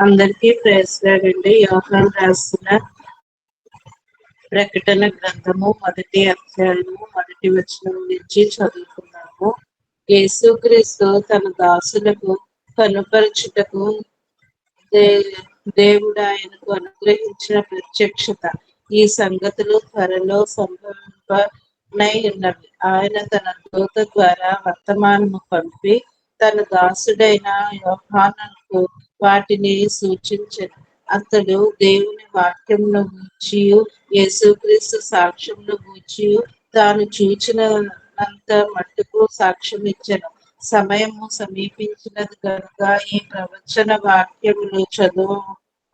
అందరికీ praise lord అండి. యోహాను రాసిన ప్రకటన గ్రంథము 1వ అధ్యాయము 1వ వచనం నుంచి చదువుకున్నాము. యేసుక్రీస్తు తన దాసులకు కనుపరచుటకు దేవుడు ఆయనకు అనుగ్రహించిన ప్రత్యక్షత. ఈ సంగతులు త్వరలో సంభవింపనై ఉన్నవి. ఆయన తన దూత ద్వారా వర్తమానము పంపి తన దాసుడైన యోహానుకు వాటిని సూచించెను. అతడు దేవుని వాక్యమును గూర్చియు యేసుక్రీస్తు సాక్ష్యమును గూర్చియు తాను చూచినంత మట్టుకు సాక్ష్యం ఇచ్చెను. సమయము సమీపించినది కనుక ఈ ప్రవచన వాక్యములు చదువు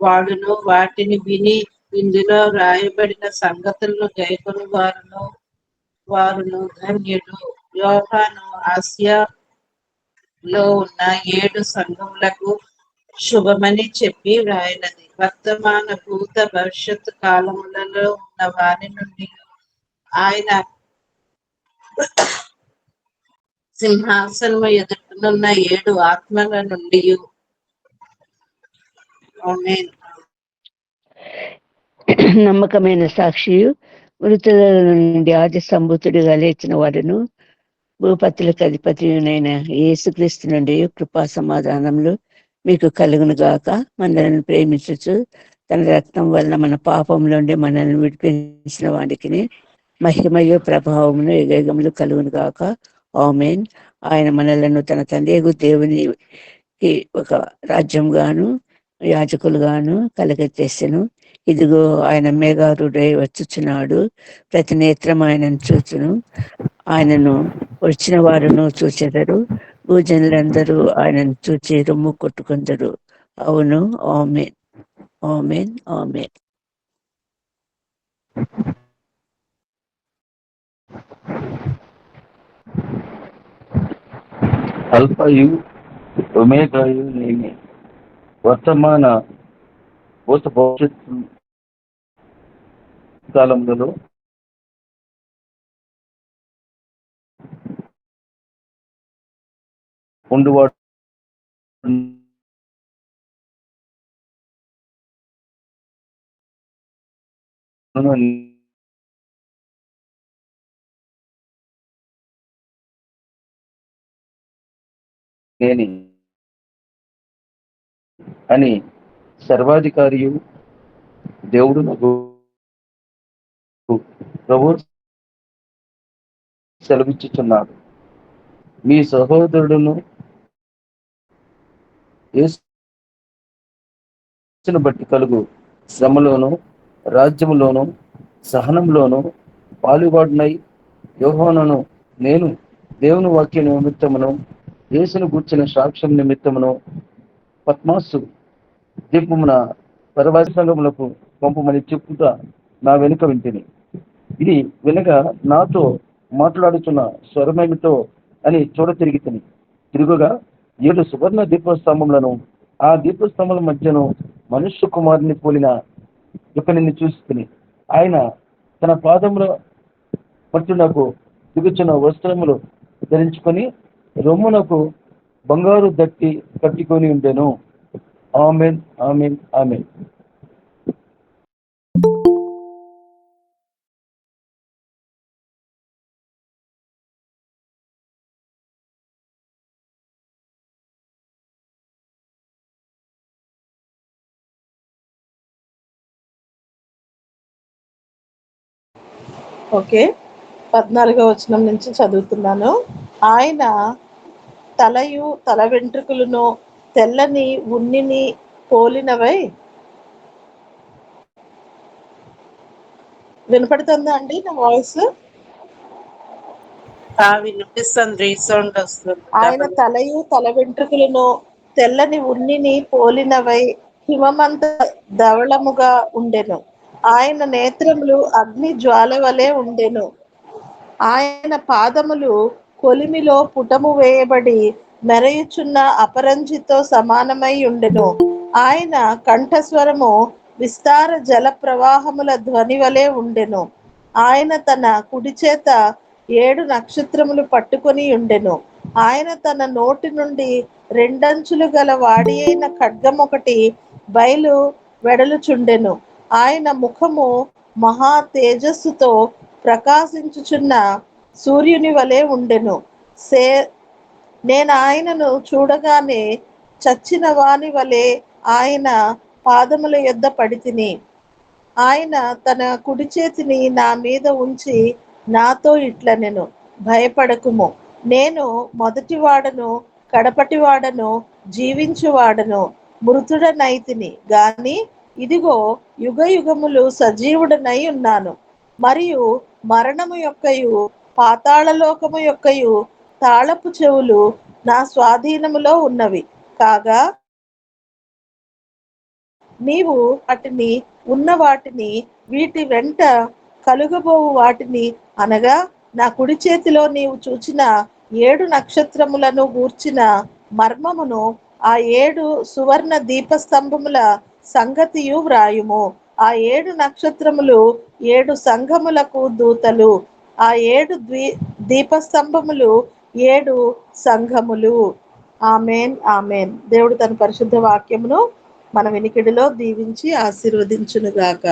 వాడును వాటిని విని ఇందులో వ్రాయబడిన సంగతులను గైకొని వారును ధన్యుడు. యోహాను ఆసియాలో ఉన్న 7 సంఘములకు శుభమని చెప్పి వ్రాయినది. వర్తమాన భూత భవిష్యత్తు కాలములలో ఉన్న వారి నుండి ఆయన సింహాసనము ఎదుటనున్న 7 ఆత్మల నుండి ఆమేన్. నమ్మకమైన సాక్షియు మృతుల నుండి ఆది సంభూతుడిగా లేచిన వాడును భూపతులకు అధిపతినైన యేసుక్రీస్తు నుండి కృపా సమాధానములు మీకు కలుగును గాక. మనల్ని ప్రేమించచ్చు తన రక్తం వలన మన పాపం నుండి మనల్ని విడిపించిన వాడికి మహిమయు ప్రభావమును యుగములు కలుగును గాక. ఆమేన్. ఆయన మనలను తన తండ్రి దేవునికి ఒక రాజ్యంగాను యాజకులుగాను కలగచేసెను. ఇదిగో ఆయన మేఘారుడై వచ్చుచున్నాడు. ప్రతి నేత్రం ఆయనను చూచును. ఆయనను వచ్చిన వారును చూచెదరు. భూజనులందరూ ఆయనను చూచి రొమ్ము కొట్టుకుందరు. అవును. ఆమేన్, ఆమేన్, ఆమేన్. అల్ఫయు ఒమేగాయు నేనే, వర్తమాన భూత భవిష్యత్తు కాలములలో ఉండువాడు నేనే అని సర్వాధికారియు దేవుడు నాకు ప్రభు సెలవిచ్చుచున్నాడు. మీ సహోదరుడును యేసును బట్టి కలుగు శ్రమలోను రాజ్యములోను సహనంలోను పాలువాడునై యోహానును నేను దేవుని వాక్య నిమిత్తమును యేసును గూర్చిన సాక్ష్యం నిమిత్తమును పద్మాసు దీపమున పరవాసి సంఘములకు పంపమని చెప్పుట నా వెనుక వింటిని. ఇది వినగా నాతో మాట్లాడుతున్న స్వరమేమిటో అని చూడ తిరుగుగా 7 సువర్ణ దీపస్తంభములను, ఆ దీపస్తంభముల మధ్యను మనుష్య కుమారుని పోలిన ఒకరిని చూసి ఆయన తన పాదముల పట్టునకు దిగుచున్న వస్త్రములు ధరించుకొని రొమ్మునకు బంగారు దట్టి కట్టుకొని ఉండెను. ఆమేన్, ఆమేన్, ఆమేన్. ఓకే, 14వ వచనం నుంచి చదువుతున్నాను. ఆయన తలయు తల వెంట్రుకలను తెల్లని ఉన్నిని పోలినవై. వినపడుతుందా అండి నా వాయిస్? వినిపిస్తుంది. రీసౌండ్ వస్తుంది. ఆయన తలయు తల వెంట్రుకలను తెల్లని ఉన్నిని పోలినవై హిమమంత ధవళముగా ఉండెను. ఆయన నేత్రములు అగ్ని జ్వాల వలె ఉండెను. ఆయన పాదములు కొలిమిలో పుటము వేయబడి మెరయుచున్న అపరంజితో సమానమై ఉండెను. ఆయన కంఠస్వరము విస్తార జల ప్రవాహముల ధ్వని వలె ఉండెను. ఆయన తన కుడి చేత 7 నక్షత్రములు పట్టుకొని ఉండెను. ఆయన తన నోటి నుండి రెండంచులు గల వాడి అయిన ఖడ్గం ఒకటి బయలు వెడలుచుండెను. ఆయన ముఖము మహా తేజస్సుతో ప్రకాశించుచున్న సూర్యుని వలె ఉండెను. సే నేను ఆయనను చూడగానే చచ్చిన వాని వలె ఆయన పాదముల యొద్ద పడితిని. ఆయన తన కుడి చేతిని నా మీద ఉంచి నాతో ఇట్లనెను, భయపడకుము, నేను మొదటివాడను కడపటివాడను జీవించువాడను. మృతుడనైతిని గాని ఇదిగో యుగ యుగములు సజీవుడనై ఉన్నాను. మరియు మరణము యొక్కయు పాతాళలోకము యొక్కయు తాళపు చెవులు నా స్వాధీనములో ఉన్నవి. కాగా నీవు వాటిని ఉన్న వాటిని వీటి వెంట కలుగబోవు వాటిని అనగా నా కుడి చేతిలో నీవు చూచిన 7 నక్షత్రములను గూర్చిన మర్మమును, ఆ 7 సువర్ణ దీపస్తంభముల సంగతియు వ్రాయుము. ఆ 7 నక్షత్రములు 7 సంఘములకు దూతలు, ఆ 7 దీపస్తంభములు 7 సంఘములు. Amen, amen. దేవుడు తన పరిశుద్ధ వాక్యమును మన వినికిడిలో దీవించి ఆశీర్వదించునుగాక.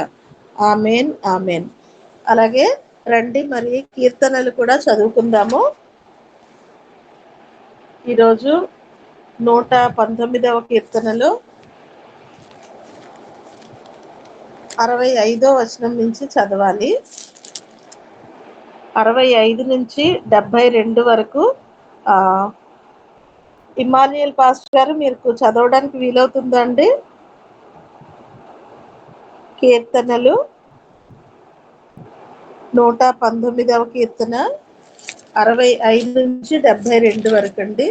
Amen, amen. అలాగే రండి మరి కీర్తనలు కూడా చదువుకుందాము. ఈరోజు 119వ కీర్తనలో 65వ వచనం నుంచి చదవాలి. 65 నుంచి 72 వరకు ఇమాన్యుయల్ పాస్టర్ గారు మీకు చదవడానికి వీలవుతుందండి? కీర్తనలు 119వ కీర్తన 65 నుంచి 72 వరకు అండి.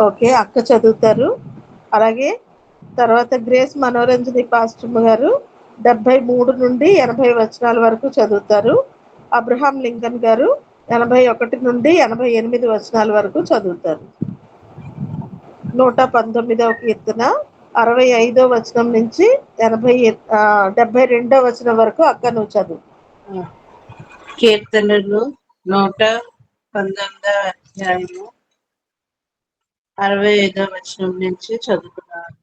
ఓకే, అక్క చదువుతారు. అలాగే తర్వాత గ్రేస్ మనోరంజని పాస్టర్ గారు 73 నుండి 80 వచనాల వరకు చదువుతారు. అబ్రహాం లింకన్ గారు 81 నుండి 88 వచనాల వరకు చదువుతారు. 119వ కీర్తన 65వ వచనం నుంచి 72వ వచనం వరకు అక్క నువ్వు చదువు. కీర్తనలు 119వ అధ్యాయము 65వ వచనం నుంచి చదువుకున్నాను.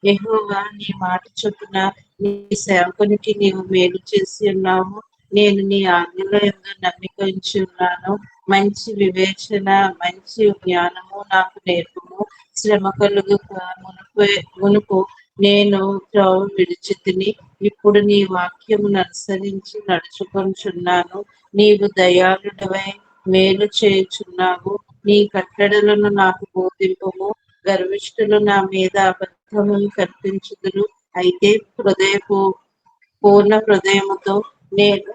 యెహోవా, నీ మాట చొప్పున నీ సేవకునికి నీవు మేలు చేసి ఉన్నావు. నేను నీ ఆజ్ఞల యందు నమ్మిక ఉంచి ఉన్నాను. మంచి వివేచన, మంచి జ్ఞానము నాకు నేర్పుము. శ్రమ కలుగుక మునుపు నేను త్రోవ విడిచితిని. ఇప్పుడు నీ వాక్యమును అనుసరించి నడుచుకొనుచున్నాను. నీవు దయాళుడవై మేలు చేయుచున్నావు. నీ కట్టడలను నాకు బోధింపుము. గర్విష్ఠులు నా మీద అబద్ధములు కల్పించుదురు. అయితే పూర్ణ హృదయముతో నేను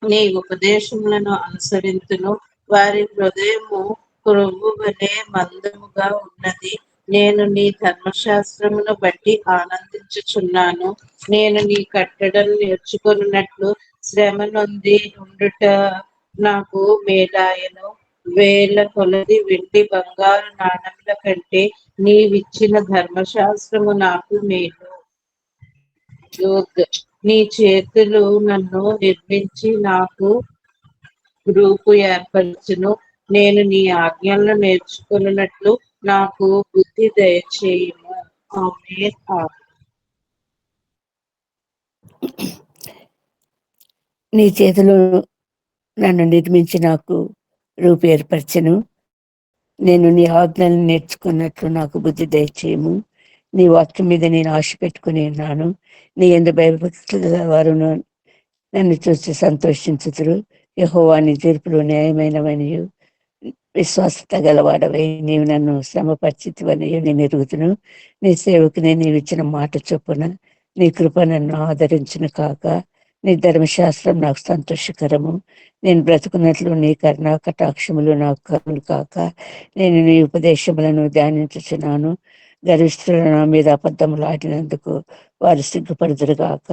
నీ ఉపదేశములను అనుసరింతును. వారి హృదయము క్రొవ్వు వలె మందముగా ఉన్నది. నేను నీ ధర్మశాస్త్రమును బట్టి ఆనందించుచున్నాను. నేను నీ కట్టడలు నేర్చుకొనున్నట్లు శ్రమ నొంది ఉండుట నాకు మేలాయను. వేల కొలది వెండి బంగారు నాణముల కంటే నీవిచ్చిన ధర్మశాస్త్రము నాకు మేలు. నీ చేతులు నన్ను నిర్మించి నాకు రూపు ఏర్పరచును. నేను నీ ఆజ్ఞలను నేర్చుకున్నట్లు నాకు బుద్ధి దయచేయుము. ఆమేన్. నీ చేతులు నన్ను నిర్మించి నాకు రూపు ఏర్పరచెను. నేను నీ ఆజ్ఞలను నేర్చుకున్నట్లు నాకు బుద్ధి దయచేయము. నీ వాక్యం మీద నేను ఆశ పెట్టుకుని ఉన్నాను. నీ యందు భయభక్తులు వారు నన్ను చూసి సంతోషించుదురు. యెహోవా, నీ తీర్పులు న్యాయమైనవనియు విశ్వాసత గలవాడవై నీవు నన్ను శ్రమపరిచితివనియు నేను ఎరుగుదును. నీ సేవకుని నీవు ఇచ్చిన మాట చొప్పున నీ కృప నన్ను ఆదరించును కాక. నీ ధర్మశాస్త్రం నాకు సంతోషకరము. నేను బ్రతుకున్నట్లు నీ కరుణా కటాక్షములు నాకు కరులు కాక. నేను నీ ఉపదేశములను ధ్యానించుచున్నాను. గరిష్ఠులు నా మీద అబద్ధములు ఆడినందుకు వారు సిగ్గుపడుదురు కాక.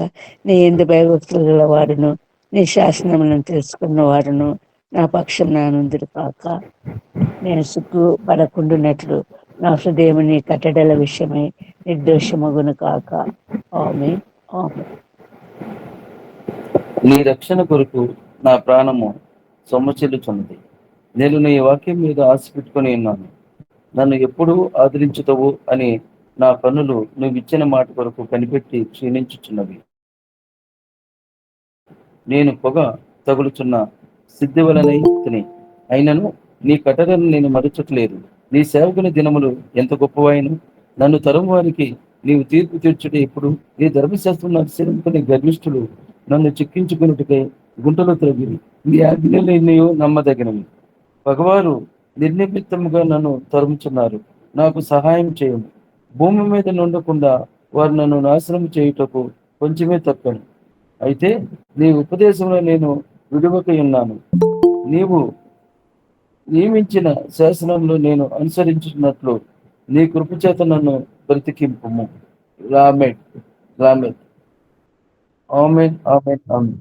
నీ యందు భయభక్తులు గల వారును నీ శాసనములను తెలుసుకున్న వారును నా పక్షం నానుందురు కాక. నేను సిగ్గుపడకుండునట్లు నా హృదయము నీ కట్టడల విషయమై నిర్దోషమగును కాక. ఆమేన్, ఆమేన్. నీ రక్షణ కొరకు నా ప్రాణము సొమ్ము చెల్లుచున్నది. నేను నీ వాక్యం మీద ఆశ పెట్టుకుని ఉన్నాను. నన్ను ఎప్పుడు ఆదరించుతావు అని నా కన్నులు నువ్విచ్చిన మాట కొరకు కనిపెట్టి క్షీణించుచున్నవి. నేను పొగ తగులుచున్న సిద్ధి వలనై తిని అయినను నీ కట్టడను నేను మరచట్లేదు. నీ సేవకుని దినములు ఎంత గొప్పవాయిను. నన్ను తరుము వారికి నీవు తీర్పు తీర్చుట ఎప్పుడు? నీ ధర్మశాస్త్రం అనుసరించుకునే గర్విష్ఠులు నన్ను చిక్కించుకున్నట్టుకై గుంటలో త్రవ్విరి. నీ ఆజ్ఞలన్నయూ నమ్మదగినవి. పగవారు నిర్నిమిత్తముగా నన్ను తరుముచున్నారు. నాకు సహాయం చేయము. భూమి మీద నుండకుండా వారు నన్ను నాశనం చేయుటకు కొంచెమే తప్పను. అయితే నీ ఉపదేశంలో నేను విడువకై ఉన్నాను. నీవు నియమించిన శాసనంలో నేను అనుసరించినట్లు నీ కృపచేత నన్ను బ్రతికింపుము. రామెట్ రామెట్ ఆమెన్ ఆమెన్ ఆమెన్.